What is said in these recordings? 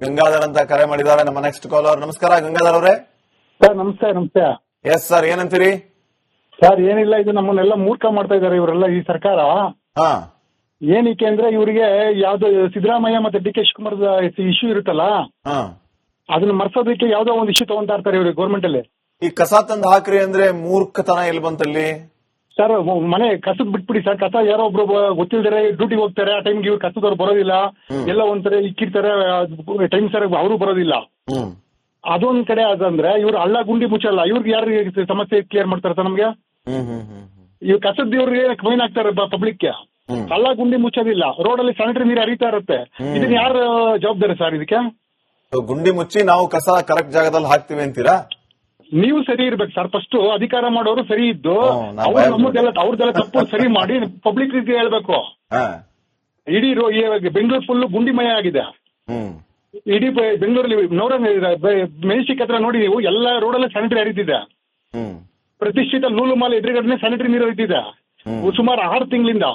ಗಂಗಾಧರ್ ಅಂತ ಕರೆ ಮಾಡಿದ್ದಾರೆ ನಮ್ಮ ನೆಕ್ಸ್ಟ್ ಕಾಲರ್. ನಮಸ್ಕಾರ ಗಂಗಾಧರ್ ಅವರೇ. ಸರ್ ನಮಸ್ತೆ. ನಮಸ್ತೆ ಎಸ್ ಸರ್, ಏನಂತೀರಿ? ಸರ್ ಏನಿಲ್ಲ, ಇದು ನಮ್ಮನ್ನೆಲ್ಲ ಮೂರ್ಖ ಮಾಡ್ತಾ ಇದಾರೆ ಇವರೆಲ್ಲ, ಈ ಸರ್ಕಾರ. ಹಾ, ಏನಕ್ಕೆ ಅಂದ್ರೆ ಇವರಿಗೆ ಯಾವ್ದು ಸಿದ್ದರಾಮಯ್ಯ ಮತ್ತೆ ಡಿ ಕೆ ಶಿವಕುಮಾರ್ ಇಶ್ಯೂ ಇರುತ್ತಲ್ಲ, ಹಾ, ಅದನ್ನ ಮರ್ಸೋದಕ್ಕೆ ಯಾವ್ದೋ ಒಂದು ಇಶ್ಯೂ ತಗೊಂತಾ ಇರ್ತಾರೆ ಇವ್ರಿಗೆ ಗೌರ್ಮೆಂಟ್ ಅಲ್ಲಿ. ಈ ಕಸ ತಂದು ಹಾಕ್ರಿ ಅಂದ್ರೆ ಮೂರ್ಖತನ ಎಲ್ಲಿ ಬಂತಲ್ಲಿ? ಸರ್ ಮನೆ ಕಸದ್ ಬಿಟ್ಬಿಡಿ ಸರ್. ಕಸ ಯಾರೋ ಒಬ್ರು ಗೊತ್ತಿಲ್ದರೆ ಡ್ಯೂಟಿಗೆ ಹೋಗ್ತಾರೆ, ಆ ಟೈಮ್ಗೆ ಇವ್ರು ಕಸದವ್ರು ಬರೋದಿಲ್ಲ, ಎಲ್ಲ ಒಂಥರ ಇಕ್ಕಿರ್ತಾರೆ ಟೈಮ್ ಸರ್ ಅವರು ಬರೋದಿಲ್ಲ. ಅದೊಂದ್ ಕಡೆ ಅದಂದ್ರೆ ಇವ್ರು ಹಳ್ಳ ಗುಂಡಿ ಮುಚ್ಚಲ್ಲ, ಇವ್ರಿಗೆ ಯಾರು ಸಮಸ್ಯೆ ಕ್ಲಿಯರ್ ಮಾಡ್ತಾರೆ ಸರ್ ನಮ್ಗೆ? ಇವ್ ಕಸದ್ ಇವ್ರಿಗೆ ಫೈನ್ ಹಾಕ್ತಾರೆ ಪಬ್ಲಿಕ್ಗೆ, ಹಳ್ಳ ಗುಂಡಿ ಮುಚ್ಚೋದಿಲ್ಲ, ರೋಡಲ್ಲಿ ಸ್ಯಾನಿಟರಿ ನೀರು ಹರಿತಾ ಇರುತ್ತೆ. ಇದನ್ನ ಯಾರು ಜವಾಬ್ದಾರಿ ಸರ್ ಇದಕ್ಕೆ? ಗುಂಡಿ ಮುಚ್ಚಿ ನಾವು ಕಸ ಕರೆಕ್ಟ್ ಜಾಗದಲ್ಲಿ ಹಾಕ್ತಿವಿ ಅಂತೀರಾ? ನೀವು ಸರಿ ಇರ್ಬೇಕು ಸರ್. ಫಸ್ಟ್ ಅಧಿಕಾರ ಮಾಡೋರು ಸರಿ ಇದ್ದು ಅವ್ರದ್ದೆಲ್ಲ ತಪ್ಪು ಸರಿ ಮಾಡಿ ಪಬ್ಲಿಕ್ ರೀತಿ ಹೇಳ್ಬೇಕು. ಇಡೀ ಬೆಂಗಳೂರು ಫುಲ್ ಗುಂಡಿಮಯ ಆಗಿದೆ. ಇಡೀ ಬೆಂಗಳೂರಲ್ಲಿ ಮೆಜೆಸ್ಟಿಕ್ ಹತ್ರ ನೋಡಿ ನೀವು, ಎಲ್ಲ ರೋಡಲ್ಲೇ ಸ್ಯಾನಿಟರಿ ಹರಿತಿದೆ. ಪ್ರತಿಷ್ಠಿತ ಲೂಲು ಮಾಲ್ ಎದುರುಗಡೆ ಸ್ಯಾನಿಟರಿ ನೀರು ಹರಿತಿದೆ ಸುಮಾರು 6 ತಿಂಗಳಿಂದ.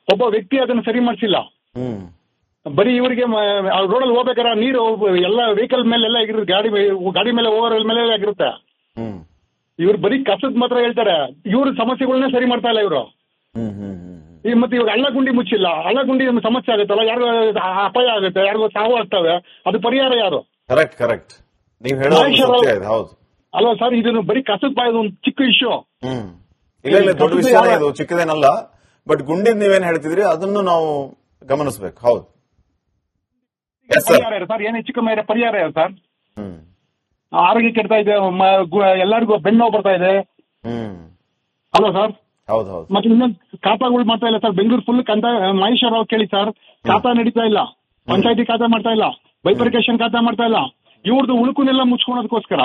ಒಬ್ಬ ವ್ಯಕ್ತಿ ಅದನ್ನ ಸರಿ ಮಾಡಿಸಿಲ್ಲ. ಬರೀ ಇವರಿಗೆ ರೋಡಲ್ಲಿ ಹೋಗ್ಬೇಕಾದ್ರೆ ನೀರು ಎಲ್ಲ ವೆಹಿಕಲ್ ಮೇಲೆಲ್ಲ ಆಗಿರುತ್ತೆ, ಗಾಡಿ ಮೇಲೆ ಓವರ್ ಮೇಲೆ ಆಗಿರುತ್ತೆ. ಇವ್ರು ಬರೀ ಕಸದ್ ಮಾತ್ರ ಹೇಳ್ತಾರೆ, ಇವ್ರ ಸಮಸ್ಯೆಗಳನ್ನ ಸರಿ ಮಾಡ್ತಾ ಇಲ್ಲ ಇವರು. ಮತ್ತೆ ಇವಾಗ ಹಳ್ಳ ಗುಂಡಿ ಮುಚ್ಚಿಲ್ಲ, ಹಳ್ಳ ಗುಂಡಿ ಸಮಸ್ಯೆ ಆಗುತ್ತಲ್ಲ, ಯಾರಿಗೂ ಅಪಾಯ ಆಗುತ್ತೆ, ಯಾರಿಗೂ ಸಾವು ಆಗ್ತವೆ, ಅದು ಪರಿಹಾರ ಯಾರು? ಕರೆಕ್ಟ್ ಕರೆಕ್ಟ್, ನೀವು ಹೇಳೋದು ಅಲ್ವಾ ಸರ್? ಇದನ್ನು ಬರೀ ಕಸದ್ ಬಾಯದು ಒಂದು ಚಿಕ್ಕ ಇಶ್ಯೂ. ಇಲ್ಲ ದೊಡ್ಡ ವಿಷಯ, ಇದು ಚಿಕ್ಕದೇನಲ್ಲ. ಬಟ್ ಗುಂಡಿದ್ ನೀವೇನ್ ಹೇಳ್ತಿದ್ರಿ ಅದನ್ನು ನಾವು ಗಮನಿಸಬೇಕು. ಹೌದು ಸರ್, ಏನೇ ಚಿಕ್ಕ ಮೇಲೆ ಪರಿಹಾರ ಸರ್. ಆರೋಗ್ಯ ಕೆಡ್ತಾ ಇದೆ, ಎಲ್ಲರಿಗೂ ಬೆನ್ನು ನೋವು ಬರ್ತಾ ಇದೆ ಅಲ್ವಾ ಸರ್? ಹೌದು ಹೌದು. ಮತ್ತೆ ಇನ್ನೊಂದು ಖಾತಾಗಳು ಮಾಡ್ತಾ ಇಲ್ಲ ಸರ್. ಬೆಂಗಳೂರು ಫುಲ್ ಮಹೇಶ್ವರ ರಾವ್ ಕೇಳಿ ಸರ್, ಖಾತಾ ನಡೀತಾ ಇಲ್ಲ, ಪಂಚಾಯತಿ ಖಾತಾ ಮಾಡ್ತಾ ಇಲ್ಲ, ಬೈಫರ್ಕೇಶನ್ ಖಾತಾ ಮಾಡ್ತಾ ಇಲ್ಲ. ಇವ್ರದ್ದು ಉಳುಕುನೆಲ್ಲ ಮುಚ್ಕೊಳೋದಕ್ಕೋಸ್ಕರ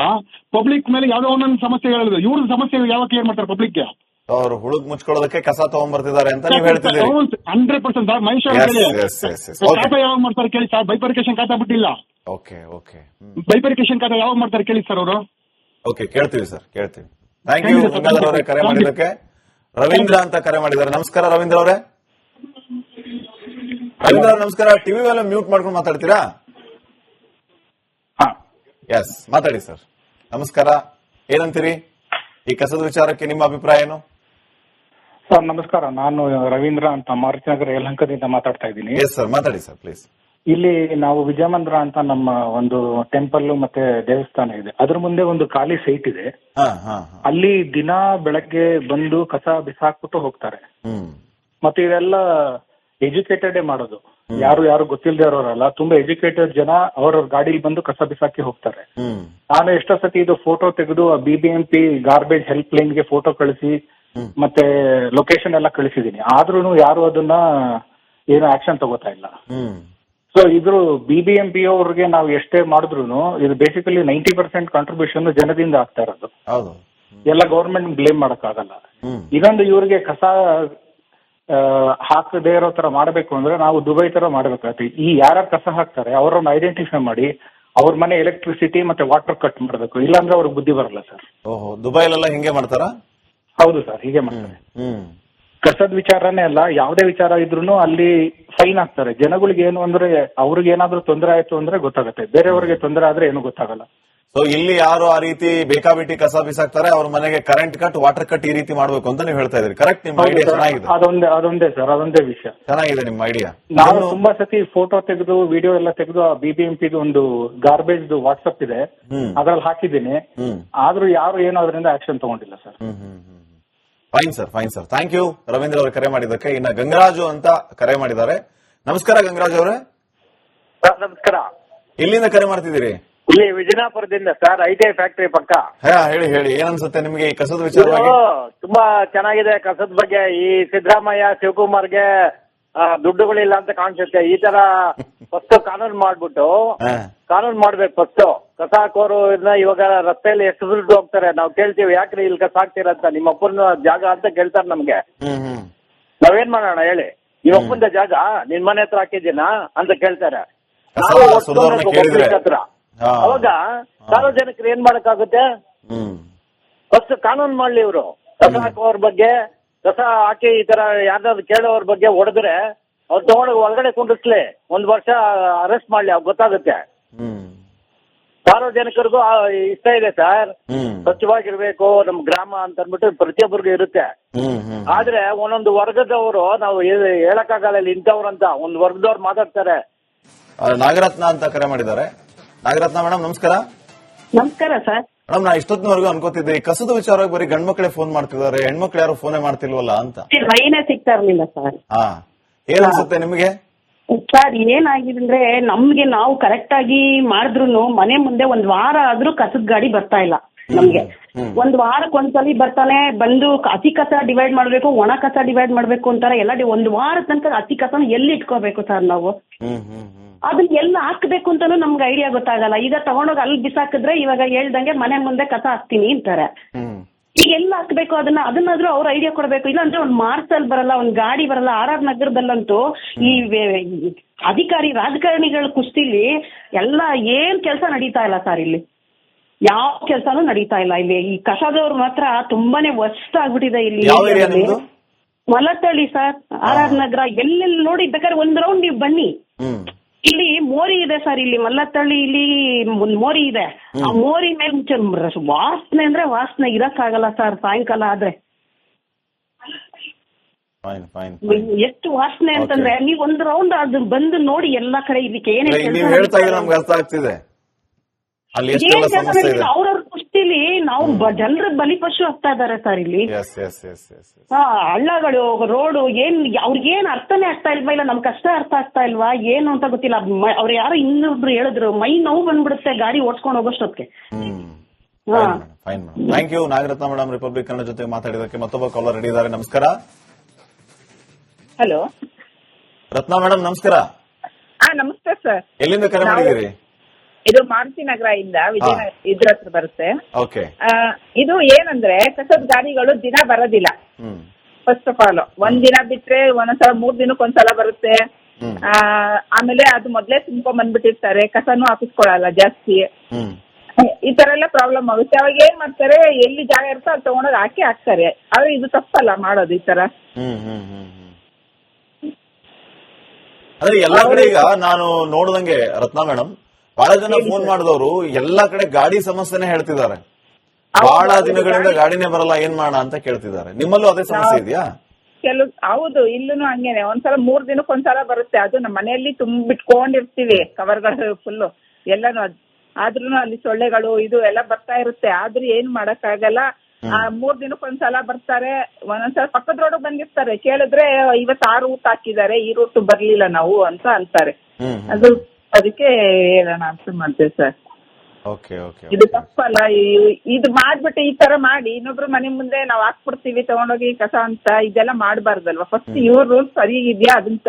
ಪಬ್ಲಿಕ್ ಮೇಲೆ ಯಾವ್ದೋ ಒಂದೊಂದು ಸಮಸ್ಯೆ ಹೇಳಿದ್ರು. ಇವ್ರದ್ದು ಸಮಸ್ಯೆ ಯಾವಾಗ ಕ್ಲಿಯರ್ ಮಾಡ್ತಾರೆ ಪಬ್ಲಿಕ್ಗೆ? ಅವರು ಹುಳುಕ್ ಮುಚ್ಕೊಳ್ಳೋದಕ್ಕೆ ಕಸ ತಗೊಂಡ್ಬರ್ತಿದ್ದಾರೆ ಅಂತ ನೀವು ಹೇಳ್ತಿದ್ದೀರಿ. 100% ಸರ್. ಮಹೇಶ್ವರ ಖಾತಾ ಯಾವಾಗ ಮಾಡ್ತಾರೆ ಕೇಳಿ ಸರ್? ಬೈಫರ್ಕೇಶನ್ ಖಾತಾ ಬಿಟ್ಟಿಲ್ಲ. ಓಕೆ ಓಕೆ, ಬೈಫರ್ಕೇಶನ್ ಖಾತಾ ಯಾವಾಗ ಮಾಡ್ತಾರೆ ಕೇಳಿ ಸರ್ ಅವರು? ಓಕೆ, ಕೇಳ್ತೀವಿ ಸರ್, ಕೇಳ್ತೀವಿ. ಥ್ಯಾಂಕ್ ಯು ಗಂಗಾಧರ್ ಅವರೇ ಕರೆ ಮಾಡಿದ್ದಕ್ಕೆ. ರವೀಂದ್ರ ಅಂತ ಕರೆ ಮಾಡಿದ್ದಾರೆ. ನಮಸ್ಕಾರ ರವೀಂದ್ರ ಅವರೇ. ರವೀಂದ್ರ ನಮಸ್ಕಾರ. ಟಿವಿ ಎಲ್ಲ ಮ್ಯೂಟ್ ಮಾಡ್ಕೊಂಡು ಮಾತಾಡ್ತೀರಾ? ಎಸ್, ಮಾತಾಡಿ ಸರ್. ನಮಸ್ಕಾರ, ಏನಂತೀರಿ ಈ ಕಸದ ವಿಚಾರಕ್ಕೆ? ನಿಮ್ಮ ಅಭಿಪ್ರಾಯ ಏನು? ಸರ್ ನಮಸ್ಕಾರ, ನಾನು ರವೀಂದ್ರ ಅಂತ ಮಾರುತಿನಗರ ಯಲಹಂಕದಿಂದ ಮಾತಾಡ್ತಾ ಇದ್ದೀನಿ. ಎಸ್ ಸರ್, ಮಾತಾಡಿ ಸರ್ ಪ್ಲೀಸ್. ಇಲ್ಲಿ ನಾವು ವಿಜಯಮಂದ್ರ ಅಂತ ನಮ್ಮ ಒಂದು ಟೆಂಪಲ್ ಮತ್ತೆ ದೇವಸ್ಥಾನ ಇದೆ, ಅದ್ರ ಮುಂದೆ ಒಂದು ಖಾಲಿ ಸೈಟ್ ಇದೆ. ಅಲ್ಲಿ ದಿನ ಬೆಳಗ್ಗೆ ಬಂದು ಕಸ ಬಿಸಾಕ್ಬಿಟ್ಟು ಹೋಗ್ತಾರೆ. ಮತ್ತೆ ಇವೆಲ್ಲ ಎಜುಕೇಟೆಡ್ ಮಾಡೋದು, ಯಾರು ಗೊತ್ತಿಲ್ಲದೆ ಇರೋರಲ್ಲ, ತುಂಬಾ ಎಜುಕೇಟೆಡ್ ಜನ ಅವ್ರವ್ರ ಗಾಡಿಲಿ ಬಂದು ಕಸ ಬಿಸಾಕಿ ಹೋಗ್ತಾರೆ. ನಾನು ಎಷ್ಟೋ ಸತಿ ಇದು ಫೋಟೋ ತೆಗೆದು BBMP ಗಾರ್ಬೇಜ್ ಹೆಲ್ಪ್ ಲೈನ್ ಗೆ ಫೋಟೋ ಕಳಿಸಿ ಮತ್ತೆ ಲೊಕೇಶನ್ ಎಲ್ಲ ಕಳಿಸಿದೀನಿ. ಆದ್ರೂ ಯಾರು ಅದನ್ನ ಏನು ಆಕ್ಷನ್ ತಗೋತಾ ಇಲ್ಲ. ಸೊ ಇದ್ರ BBMP ಅವ್ರಿಗೆ ನಾವು ಎಷ್ಟೇ ಮಾಡಿದ್ರು ಇದು ಬೇಸಿಕಲಿ 90% ಕಾಂಟ್ರಿಬ್ಯೂಷನ್ ಜನದಿಂದ ಆಗ್ತಾ ಇರೋದು. ಎಲ್ಲ ಗೌರ್ಮೆಂಟ್ ಬ್ಲೇಮ್ ಮಾಡಕ್ಕಾಗಲ್ಲ. ಇದೊಂದು ಇವ್ರಿಗೆ ಕಸ ಹಾಕದೇ ಇರೋ ತರ ಮಾಡಬೇಕು ಅಂದ್ರೆ ನಾವು ದುಬೈ ತರ ಮಾಡಬೇಕಾಗುತ್ತೆ. ಈ ಯಾರ್ಯಾರು ಕಸ ಹಾಕ್ತಾರೆ ಅವ್ರನ್ನ ಐಡೆಂಟಿಫೈ ಮಾಡಿ ಅವ್ರ ಮನೆ ಎಲೆಕ್ಟ್ರಿಸಿಟಿ ಮತ್ತೆ ವಾಟರ್ ಕಟ್ ಮಾಡಬೇಕು, ಇಲ್ಲಾಂದ್ರೆ ಅವ್ರಿಗೆ ಬುದ್ಧಿ ಬರಲ್ಲ ಸರ್. ದುಬೈಲೆಲ್ಲ ಹಿಂಗೆ ಮಾಡ್ತಾರಾ? ಹೌದು ಸರ್, ಹೀಗೆ ಮಾಡ್ತಾರೆ. ಕಸದ ವಿಚಾರನೇ ಅಲ್ಲ, ಯಾವುದೇ ವಿಚಾರ ಇದ್ರು ಅಲ್ಲಿ ಫೈನ್ ಹಾಕ್ತಾರೆ. ಜನಗಳಿಗೆ ಏನು ಅಂದ್ರೆ ಅವ್ರಿಗೆ ಏನಾದ್ರೂ ತೊಂದರೆ ಆಯ್ತು ಅಂದ್ರೆ ಗೊತ್ತಾಗುತ್ತೆ, ಬೇರೆಯವ್ರಿಗೆ ತೊಂದರೆ ಆದ್ರೆ ಏನು ಗೊತ್ತಾಗಲ್ಲ. ಸೊ ಇಲ್ಲಿ ಯಾರು ಆ ರೀತಿ ಬೇಕಾಬಿಟ್ಟಿ ಕಸ ಬಿಸಾಕ್ತಾರೆ, ಅವ್ರ ಮನೆಗೆ ಕರೆಂಟ್ ಕಟ್, ವಾಟರ್ ಕಟ್ ಈ ರೀತಿ ಮಾಡಬೇಕು ಅಂತ ನೀವು ಹೇಳ್ತಾ ಇದ್ರಿ. ಕರೆಕ್ಟ್, ನಿಮ್ಮ ಐಡಿಯಾ ಚೆನ್ನಾಗಿದೆ. ಅದೊಂದೇ ಸರ್, ಅದೊಂದೇ ವಿಷಯ ಚೆನ್ನಾಗಿದೆ ನಿಮ್ಮ ಐಡಿಯಾ. ನಾನು ತುಂಬಾ ಸತಿ ಫೋಟೋ ತೆಗೆದು ವಿಡಿಯೋ ಎಲ್ಲ ತೆಗೆದು BBMP ಒಂದು ಗಾರ್ಬೇಜ್ ವಾಟ್ಸ್ಆಪ್ ಇದೆ, ಅದ್ರಲ್ಲಿ ಹಾಕಿದ್ದೀನಿ. ಆದ್ರೂ ಯಾರು ಏನು ಅದರಿಂದ ಆಕ್ಷನ್ ತಗೊಂಡಿಲ್ಲ sir. Fine sir, fine sir. Thank you Ravindra ಅವರು ಕರೆ ಮಾಡಿದ್ದಕ್ಕೆ. ಇನ್ನ ಗಂಗರಾಜು ಅಂತ ಕರೆ ಮಾಡಿದ್ದಾರೆ. ನಮಸ್ಕಾರ ಗಂಗರಾಜ್ ಅವರೇ. ನಮಸ್ಕಾರ. ಎಲ್ಲಿಂದ ಕರೆ ಮಾಡ್ತಿದ್ದೀರಿ? ಇಲ್ಲಿ ವಿಜಯನಗರದಿಂದ ಸರ್, ITI ಫ್ಯಾಕ್ಟರಿ ಪಕ್ಕ. ಹೇಳಿ ಹೇಳಿ, ಏನನ್ಸುತ್ತೆ ನಿಮಗೆ ಈ ಕಸದ ವಿಚಾರವಾಗಿ? ತುಂಬಾ ಚೆನ್ನಾಗಿದೆ ಕಸದ ಬಗ್ಗೆ. ಈ ಸಿದ್ದರಾಮಯ್ಯ ಶಿವಕುಮಾರ್ಗೆ ದುಡ್ಡುಗಳಿಲ್ಲ ಅಂತ ಕಾಣಿಸುತ್ತೆ. ಈ ತರ ಫಸ್ಟ್ ಕಾನೂನು ಮಾಡ್ಬಿಟ್ಟು ಕಾನೂನು ಮಾಡ್ಬೇಕು. ಫಸ್ಟ್ ಕಸ ಹಾಕೋರು ಇವಾಗ ರಸ್ತೆಯಲ್ಲಿ ಎಷ್ಟು ದುಡ್ಡು ಹೋಗ್ತಾರೆ, ನಾವು ಕೇಳ್ತೀವಿ ಯಾಕ್ರಿ ಇಲ್ಲಿ ಕಸ ಹಾಕ್ತೀರಂತ, ನಿಮ್ಮ ಅಪ್ಪನ ಜಾಗ ಅಂತ ಕೇಳ್ತಾರೆ ನಮ್ಗೆ. ನಾವೇನ್ ಮಾಡೋಣ ಹೇಳಿ? ನಿಮ್ಮ ಅಪ್ಪನ ಜಾಗ ನಿನ್ ಮನೆ ಹತ್ರ ಹಾಕಿದ್ದೀನಾ ಅಂತ ಕೇಳ್ತಾರೆ. ಹತ್ರ ಅವಾಗ ಸಾರ್ವಜನಿಕರು ಏನ್ ಮಾಡಕ್ಕಾಗುತ್ತೆ? ಫಸ್ಟ್ ಕಾನೂನು ಮಾಡ್ಲಿ ಇವರು. ಕಸ ಹಾಕೋರ್ ಬಗ್ಗೆ, ಕಸ ಹಾಕಿ ಈ ತರ ಯಾರ್ದಾದ್ರು ಕೇಳೋರ್ ಬಗ್ಗೆ ಹೊಡೆದ್ರೆ ಅವ್ರು ತಗೊಂಡು ಒಳಗಡೆ ಕುಂಡಿಸ್ಲಿ, 1 ವರ್ಷ ಅರೆಸ್ಟ್ ಮಾಡ್ಲಿ, ಅವ್ರು ಗೊತ್ತಾಗುತ್ತೆ. ಸಾರ್ವಜನಿಕರಿಗೂ ಇಷ್ಟ ಇದೆ ಸರ್, ಸ್ವಚ್ಛವಾಗಿರ್ಬೇಕು ನಮ್ ಗ್ರಾಮ ಅಂತ ಅಂದ್ಬಿಟ್ಟು ಪ್ರತಿಯೊಬ್ಬರಿಗೂ ಇರುತ್ತೆ. ಆದ್ರೆ ಒಂದೊಂದು ವರ್ಗದವರು ನಾವು ಹೇಳಕ್ಕಾಗಲ್ಲ ಇಲ್ಲಿ ಇಂಥವ್ರು ಅಂತ, ಒಂದ್ ವರ್ಗದವ್ರು ಮಾತಾಡ್ತಾರೆ. ನಾಗರತ್ನ ಅಂತ ಕರೆ ಮಾಡಿದ್ದಾರೆ. ನಾಗರತ್ನ ಮೇಡಮ್ ನಮಸ್ಕಾರ. ನಮಸ್ಕಾರ ಸರ್. ಮೇಡಮ್, ನಾ ಇಷ್ಟೊತ್ತಿನವರೆಗೂ ಅನ್ಕೋತಿದ್ದೆ ಈ ಕಸದ ವಿಚಾರವಾಗಿ ಬರೀ ಗಂಡ್ ಮಕ್ಕಳೇ ಫೋನ್ ಮಾಡ್ತಿದ್ದಾರೆ, ಹೆಣ್ಮಕ್ಳು ಯಾರು ಫೋನೇ ಮಾಡ್ತಿಲ್ವಲ್ಲ ಅಂತ. ಲೈನೇ ಸಿಗ್ತಾ ಇರ್ಲಿಲ್ಲ ಸರ್. ಏನ್ ಅನ್ಸುತ್ತೆ ನಿಮಗೆ? ಸರ್ ಏನಾಗಿದೆ ಅಂದ್ರೆ ನಮ್ಗೆ ನಾವು ಕರೆಕ್ಟ್ ಆಗಿ ಮಾಡಿದ್ರು ಮನೆ ಮುಂದೆ ಒಂದ್ ವಾರ ಆದ್ರೂ ಕಸದ ಗಾಡಿ ಬರ್ತಾ ಇಲ್ಲ ನಮ್ಗೆ. ಒಂದ್ ವಾರಕ್ಕೆ ಒಂದ್ಸಲಿ ಬರ್ತಾನೆ, ಬಂದು ಹಸಿ ಕಸ ಡಿವೈಡ್ ಮಾಡ್ಬೇಕು, ಒಣ ಕಸ ಡಿವೈಡ್ ಮಾಡ್ಬೇಕು ಅಂತಾರೆ ಎಲ್ಲ. ಒಂದ್ ವಾರ ತನಕ ಹಸಿ ಕಸನ ಎಲ್ಲಿ ಇಟ್ಕೋಬೇಕು ಸರ್ ನಾವು? ಅದನ್ನ ಎಲ್ಲ ಹಾಕ್ಬೇಕು ಅಂತಾನು ನಮ್ಗೆ ಐಡಿಯಾ ಗೊತ್ತಾಗಲ್ಲ. ಈಗ ತಗೊಂಡೋಗಿ ಅಲ್ಲಿ ಬಿಸಾಕಿದ್ರೆ ಇವಾಗ ಹೇಳ್ದಂಗೆ ಮನೆ ಮುಂದೆ ಕಸ ಹಾಕ್ತೀನಿ ಅಂತಾರೆ. ಈಗ ಎಲ್ಲ ಹಾಕ್ಬೇಕು ಅದನ್ನಾದ್ರೂ ಅವ್ರ ಐಡಿಯಾ ಕೊಡ್ಬೇಕು. ಇಲ್ಲಾಂದ್ರೆ ಒಂದ್ ಮಾರ್ಸಲ್ ಬರಲ್ಲ, ಒಂದ್ ಗಾಡಿ ಬರಲ್ಲ. ಆರ್ ನಗರದಲ್ಲಂತೂ ಈ ಅಧಿಕಾರಿ ರಾಜಕಾರಣಿಗಳ ಕುಸ್ತಿಲಿ ಎಲ್ಲ ಏನ್ ಕೆಲಸ ನಡೀತಾ ಇಲ್ಲ ಸರ್. ಇಲ್ಲಿ ಯಾವ ಕೆಲಸನೂ ನಡೀತಾ ಇಲ್ಲ. ಇಲ್ಲಿ ಈ ಕಸದವ್ರು ಮಾತ್ರ ತುಂಬಾನೇ ವರ್ಸ್ಟ್ ಆಗ್ಬಿಟ್ಟಿದೆ ಇಲ್ಲಿ. ಮಲತಳ್ಳಿ ಸರ್, ಆರ್ ನಗರ, ಎಲ್ಲೆಲ್ಲಿ ನೋಡಿ ಬೇಕಾದ್ರೆ ಒಂದ್ ರೌಂಡ್ ನೀವು ಬನ್ನಿ. ಇಲ್ಲಿ ಮೋರಿ ಇದೆ ಸರ್, ಇಲ್ಲಿ ಮಲ್ಲತ್ತಳ್ಳಿ ಇಲ್ಲಿ ಒಂದ್ ಮೋರಿ ಇದೆ. ಆ ಮೋರಿ ಮೇಲೆ ವಾಸನೆ ಅಂದ್ರೆ ವಾಸನೆ ಇರಕ್ಕಾಗಲ್ಲ ಸರ್. ಸಾಯಂಕಾಲ ಆದ್ರೆ ಎಷ್ಟು ವಾಸನೆ ಅಂತಂದ್ರೆ ನೀವ್ ಒಂದ್ ರೌಂಡ್ ಅದು ಬಂದು ನೋಡಿ ಎಲ್ಲಾ ಕಡೆ. ಇದಕ್ಕೆ ಅವ್ರವ್ರ ಕುಸ್ತಿಲಿ ನಾವು ಜನರ ಬಲಿಪಶು ಆಗ್ತಾ ಇದಾರೆ ಸರ್ ಇಲ್ಲಿ. ಹಳ್ಳಗಳು, ರೋಡು ಏನ್ ಅವ್ರಿಗೇನ್ ಅರ್ಥನೇ ಆಗ್ತಾ ಇಲ್ವಾ? ಇಲ್ಲ ನಮ್ ಕಷ್ಟ ಅರ್ಥ ಆಗ್ತಾ ಇಲ್ವಾ ಏನು ಅಂತ ಗೊತ್ತಿಲ್ಲ. ಅವ್ರು ಯಾರೋ ಇನ್ನೊಬ್ರು ಹೇಳಿದ್ರು ಮೈ ನೋವು ಬಂದ್ಬಿಡುತ್ತೆ ಗಾಡಿ ಓಡಿಸ್ಕೊಂಡು ಹೋಗೋಷ್ಟೊತ್ತಿಗೆ. Thank you Nagaratna madam, republic Kannada ಜೊತೆ ಮಾತಾಡಿದಕ್ಕೆ. ಮತ್ತೊಬ್ಬ ಕಾಲರ್ ರೆಡಿ ಇದ್ದಾರೆ. ನಮಸ್ಕಾರ. ಹಲೋ ರತ್ನಾ ಮೇಡಮ್ ನಮಸ್ಕಾರ. ನಮಸ್ತೆ ಸರ್. ಎಲ್ಲಿಂದ ಕರೆ ಮಾಡಿದ್ದೀರಿ? ಇದು ಮಾರುತಿ ನಗರ ಇಂದ ಇದ್ರ ಹತ್ರ ಬರುತ್ತೆ. ಇದು ಏನಂದ್ರೆ ಕಸದ ಗಾಡಿಗಳು ದಿನ ಬರೋದಿಲ್ಲ. ಫಸ್ಟ್ ಆಫ್ ಆಲ್ ಒಂದಿನ ಬಿಟ್ರೆ ಒಂದೊಂದ್ಸಲ 3 ದಿನಕ್ಕೆ ಒಂದ್ಸಲ ಬರುತ್ತೆ. ಆಮೇಲೆ ಅದು ಮೊದ್ಲೇ ತುಂಬ್ಕೊಂಡ್ ಬಂದ್ಬಿಟ್ಟಿರ್ತಾರೆ, ಕಸನೂ ಹಾಕಿಸ್ಕೊಳಲ್ಲ ಜಾಸ್ತಿ. ಈ ತರ ಎಲ್ಲ ಪ್ರಾಬ್ಲಮ್ ಆಗುತ್ತೆ. ಅವಾಗ ಏನ್ ಮಾಡ್ತಾರೆ, ಎಲ್ಲಿ ಜಾಗ ಇರುತ್ತೋ ಅಲ್ಲಿ ತಗೊಂಡೋಗಿ ಹಾಕ್ತಾರೆ. ಆದ್ರೆ ಇದು ತಪ್ಪಲ್ಲ ಮಾಡೋದು ಈ ತರ. ಅಂದ್ರೆ ಎಲ್ಲಾ ಕಡೆ ಈಗ ನಾನು ನೋಡ್ದಂಗೆ ರತ್ನಾ ಮೇಡಮ್, ಬಹಳ ಜನ ಫೋನ್ ಮಾಡಿದವರು ಎಲ್ಲಾ ಕಡೆ ಗಾಡಿ ಸಮಸ್ಯೆನೆ ಹೇಳ್ತಿದ್ದಾರೆ. ಬಹಳ ದಿನಗಳಿಂದ ಗಾಡಿನೇ ಬರಲ್ಲ, ಏನ್ ಮಾಡೋಣ ಅಂತ ಕೇಳ್ತಿದ್ದಾರೆ. ನಿಮ್ಮಲ್ಲೂ ಅದೇ ಸಮಸ್ಯೆ ಇದೆಯಾ? ಹೌದು, ಇಲ್ಲೂ ಹಂಗೇನೆ. ಒಂದ್ಸಲ 3 ದಿನಕ್ಕೆ ಒಂದ್ಸಲ ಬರುತ್ತೆ. ಅದು ನಮ್ಮ ಮನೆಯಲ್ಲಿ ತುಂಬಿಟ್ಕೊಂಡಿರ್ತೀವಿ ಕವರ್ಗಳು ಫುಲ್ಲು ಎಲ್ಲಾನು. ಆದ್ರೂ ಅಲ್ಲಿ ಸೊಳ್ಳೆಗಳು ಇದು ಎಲ್ಲ ಬರ್ತಾ ಇರುತ್ತೆ. ಆದ್ರೂ ಏನ್ ಮಾಡಕ್ ಆಗಲ್ಲ. 3 ದಿನಕ್ಕೆ ಒಂದ್ಸಲ ಬರ್ತಾರೆ. ಒಂದೊಂದ್ಸಲ ಪಕ್ಕದ ರೋಡ್ ಬಂದಿರ್ತಾರೆ, ಕೇಳಿದ್ರೆ ಇವತ್ತು 6 ರೂಟ್ ಹಾಕಿದ್ದಾರೆ, ಈ ರೂಟ್ ಬರ್ಲಿಲ್ಲ ನಾವು ಅಂತ ಅಂತಾರೆ. ಅದಕ್ಕೆ ಹೇಳೋಣ ಅಂತ ಮಾಡ್ತೇವೆ ಸರ್. ಇದು ತಪ್ಪಲ್ಲ. ಇದು ಮಾಡ್ಬಿಟ್ಟು ಈ ತರ ಮಾಡಿ ಇನ್ನೊಬ್ರು ಮನೆ ಮುಂದೆ ನಾವ್ ಹಾಕ್ಬಿಡ್ತೀವಿ ತಗೊಂಡೋಗಿ ಕಸ ಅಂತ, ಇದೆಲ್ಲ ಮಾಡ್ಬಾರ್ದಲ್ವಾ? ಫಸ್ಟ್ ಇವ್ರ ರೂಲ್ಸ್ ಸರಿ ಇದೆಯಾ ಅದನ್ನ